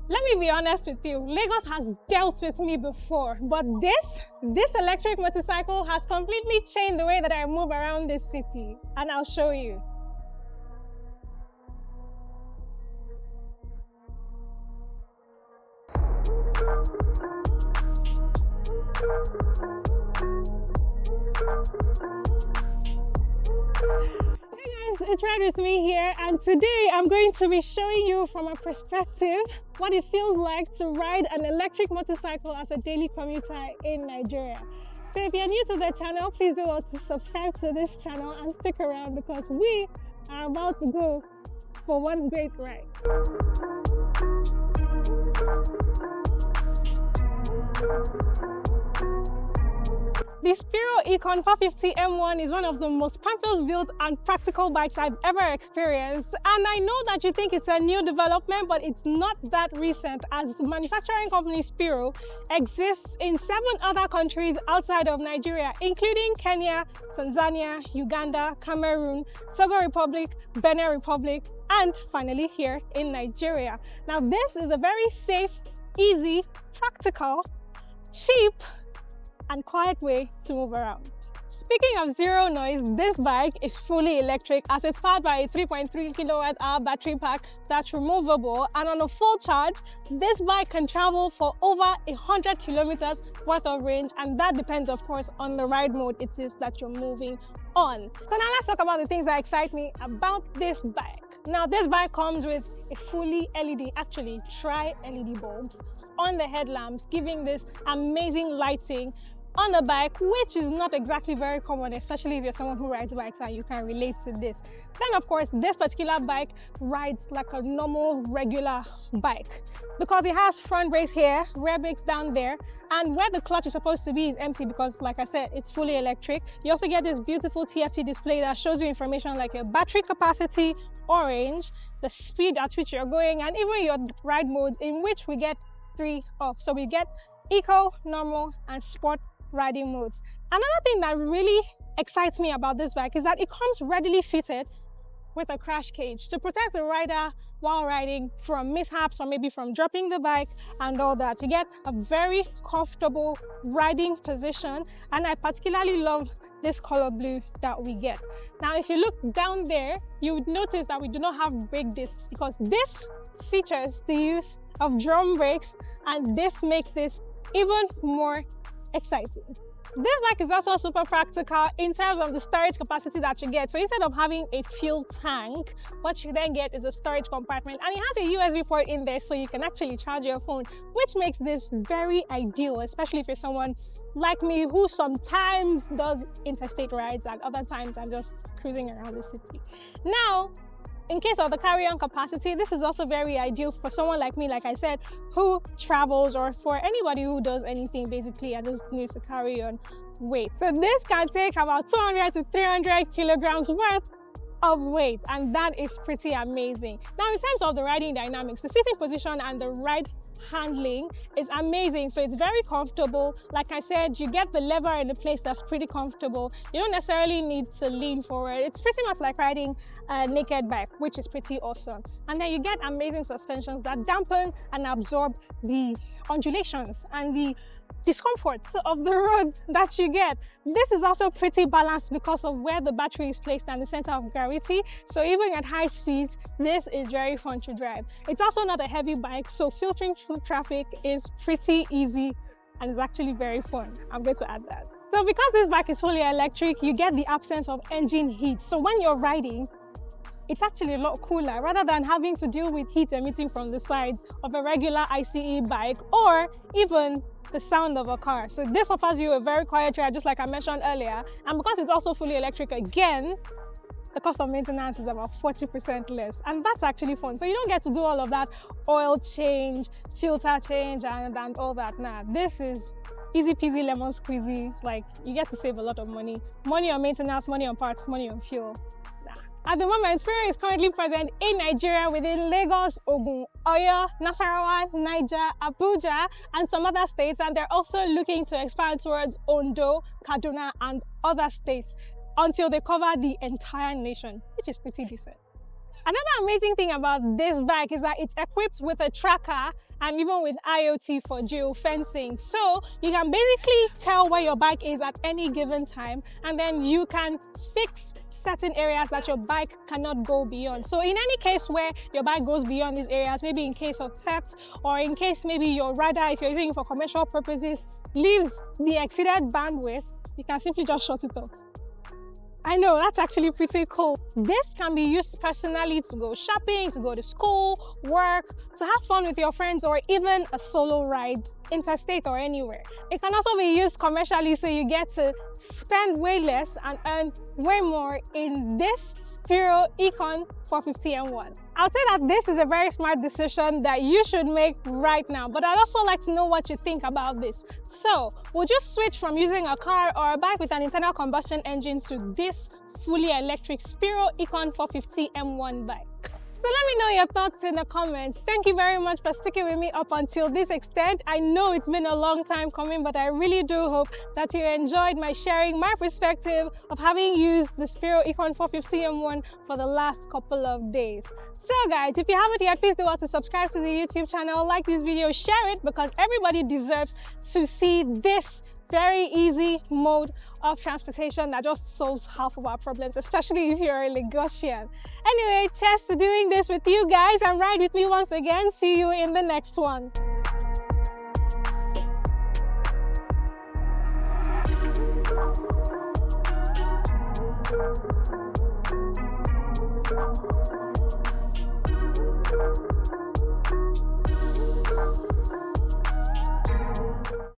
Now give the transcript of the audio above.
Let me be honest with you, Lagos has dealt with me before, but this electric motorcycle has completely changed the way that I move around this city, and I'll show you. It's Red with me here, and today I'm going to be showing you from a perspective what it feels like to ride an electric motorcycle as a daily commuter in Nigeria. So if you're new to the channel, please do want to subscribe to this channel and stick around because we are about to go for one great ride. The Spiro Ekon 450 M1 is one of the most purpose-built and practical bikes I've ever experienced. And I know that you think it's a new development, but it's not that recent, as the manufacturing company Spiro exists in 7 other countries outside of Nigeria, including Kenya, Tanzania, Uganda, Cameroon, Togo Republic, Benin Republic, and finally here in Nigeria. Now, this is a very safe, easy, practical, cheap, and quiet way to move around. Speaking of zero noise, this bike is fully electric as it's powered by a 3.3 kilowatt-hour battery pack that's removable, and on a full charge, this bike can travel for over 100 kilometers worth of range, and that depends, of course, on the ride mode it is that you're moving on. So now let's talk about the things that excite me about this bike. Now, this bike comes with a fully LED, actually tri-LED bulbs on the headlamps, giving this amazing lighting on the bike, which is not exactly very common, especially if you're someone who rides bikes and you can relate to this. Then, of course, this particular bike rides like a normal, regular bike because it has front brakes here, rear brakes down there, and where the clutch is supposed to be is empty because, like I said, it's fully electric. You also get this beautiful TFT display that shows you information like your battery capacity or range, the speed at which you're going, and even your ride modes, in which we get 3 of. So we get eco, normal, and sport riding modes. Another thing that really excites me about this bike is that it comes readily fitted with a crash cage to protect the rider while riding from mishaps or maybe from dropping the bike and all that. You get a very comfortable riding position, and I particularly love this color blue that we get. Now, if you look down there, you would notice that we do not have brake discs because this features the use of drum brakes, and this makes this even more exciting. This bike is also super practical in terms of the storage capacity that you get. So instead of having a fuel tank, what you then get is a storage compartment, and it has a USB port in there so you can actually charge your phone, which makes this very ideal, especially if you're someone like me who sometimes does interstate rides and other times I'm just cruising around the city. Now, in case of the carry-on capacity, this is also very ideal for someone like me, like I said, who travels, or for anybody who does anything basically and just needs to carry on weight. So this can take about 200 to 300 kilograms worth of weight, and that is pretty amazing. Now, in terms of the riding dynamics, the sitting position and the ride handling is amazing. So it's very comfortable. Like I said, you get the lever in a place that's pretty comfortable. You don't necessarily need to lean forward. It's pretty much like riding a naked bike, which is pretty awesome. And then you get amazing suspensions that dampen and absorb the undulations and the discomforts of the road that you get. This is also pretty balanced because of where the battery is placed and the center of gravity. So even at high speeds, this is very fun to drive. It's also not a heavy bike, so filtering through traffic is pretty easy and it's actually very fun. I'm going to add that. So because this bike is fully electric, you get the absence of engine heat. So when you're riding, it's actually a lot cooler rather than having to deal with heat emitting from the sides of a regular ICE bike or even the sound of a car. So this offers you a very quiet ride, just like I mentioned earlier. And because it's also fully electric, again, the cost of maintenance is about 40% less. And that's actually fun. So you don't get to do all of that oil change, filter change, and all that. Nah, this is easy peasy lemon squeezy. Like, you get to save a lot of money. Money on maintenance, money on parts, money on fuel. At the moment, Spiro is currently present in Nigeria within Lagos, Ogun, Oyo, Nasarawa, Niger, Abuja, and some other states, and they're also looking to expand towards Ondo, Kaduna, and other states until they cover the entire nation, which is pretty decent. Another amazing thing about this bike is that it's equipped with a tracker, and even with IoT for geo-fencing. So you can basically tell where your bike is at any given time, and then you can fix certain areas that your bike cannot go beyond. So in any case where your bike goes beyond these areas, maybe in case of theft, or in case maybe your rider, if you're using it for commercial purposes, leaves the exceeded bandwidth, you can simply just shut it off. I know, that's actually pretty cool. This can be used personally to go shopping, to go to school, work, to have fun with your friends, or even a solo ride, interstate or anywhere. It can also be used commercially, so you get to spend way less and earn way more in this Spiro Ekon 450 M1. I'll say that this is a very smart decision that you should make right now, but I'd also like to know what you think about this. So, would you switch from using a car or a bike with an internal combustion engine to this fully electric Spiro Ekon 450 M1 bike? So let me know your thoughts in the comments. Thank you very much for sticking with me up until this extent. I know it's been a long time coming, but I really do hope that you enjoyed my sharing my perspective of having used the Spiro Ekon 450 M1 for the last couple of days. So guys, if you haven't yet, please do want to subscribe to the YouTube channel, like this video, share it, because everybody deserves to see this very easy mode of transportation that just solves half of our problems, especially if you're a Lagosian. Anyway, cheers to doing this with you guys, and ride with me once again. See you in the next one.